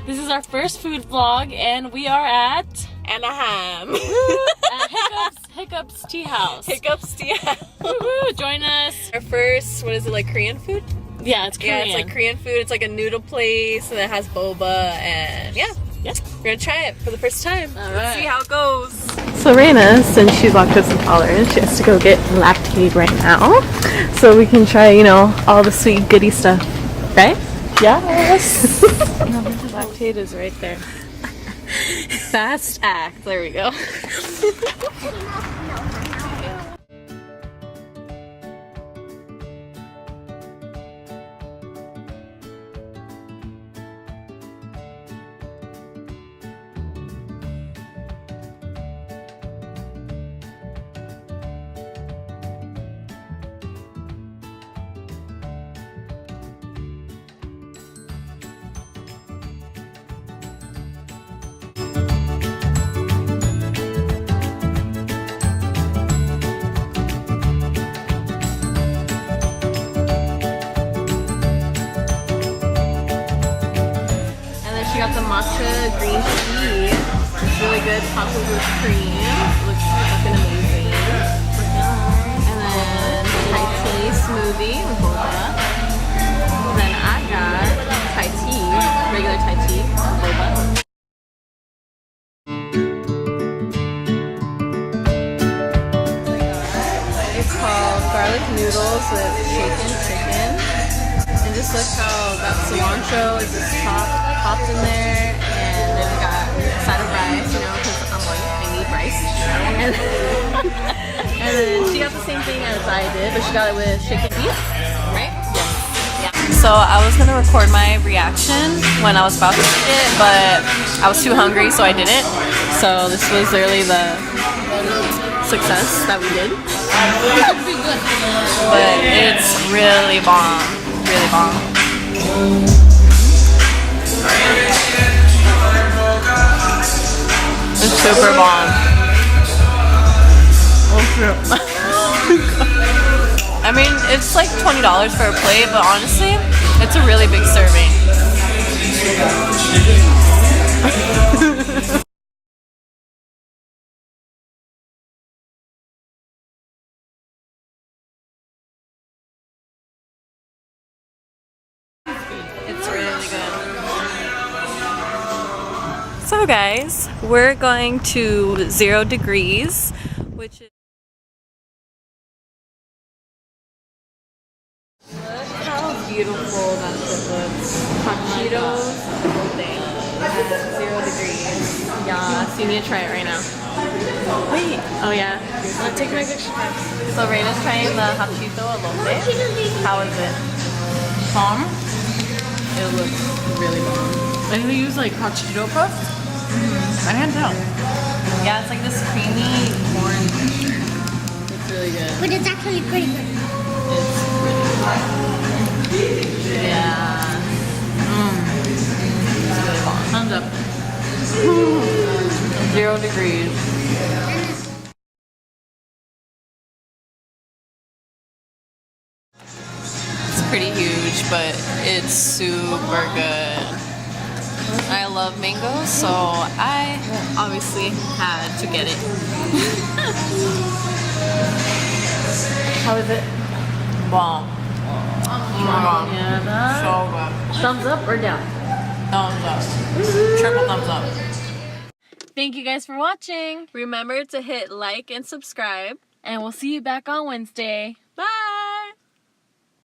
This is our first food vlog, and we are at Anaheim. Hiccups Tea House. Hiccups Tea House. Woo-hoo, join us. Our first, what is it, like Korean food? Yeah, it's Korean. Yeah, it's like Korean food. It's like a noodle place, and it has boba, and yeah. We're gonna try it for the first time. All Let's right. see how it goes. So Raina, since she's lactose intolerant, she has to go get Lactaid right now, so we can try, all the sweet goody stuff, right? Yes. Lactaid is right there. Fast act. There we go. She got the matcha green tea. It's really good. Topped with cream. Looks fucking amazing. And then Thai tea smoothie with boba. And then I got Thai tea, regular Thai tea with boba. It's called garlic noodles with shaken chicken. And just look how that cilantro is just popped in there, and then we got a side of rice, because I'm white, I need rice. And then she got the same thing as I did, but she got it with shaken beef, right? Yes. Yeah. So I was gonna record my reaction when I was about to eat it, but I was too hungry, so I didn't. So this was literally the success that we did. But it's really bomb. Really bomb. It's super bomb. I mean, it's like $20 for a plate, but honestly, it's a really big serving. It's really good. So guys, we're going to 0 degrees, which is... Look how beautiful that shit looks. Cheetos at 0 degrees. Yeah, so you need to try it right now. Wait. Oh yeah. Let's take my picture. So Raina's trying the hachito elote. How is it? Bomb? It looks really bomb. I think they use like hot Cheeto puffs. I can't tell. Yeah, it's like this creamy orange. It's really good. But it's actually pretty good. It's really good. Yeah. It's really bomb. Thumbs up. 0 degrees. It's pretty huge, but it's super good. I love mangoes, so I obviously had to get it. How is it? Bomb. Yeah, So good. thumbs up or down? Thumbs up. Triple thumbs up. Thank you guys for watching, Remember to hit like and subscribe. and we'll see you back on Wednesday. Bye!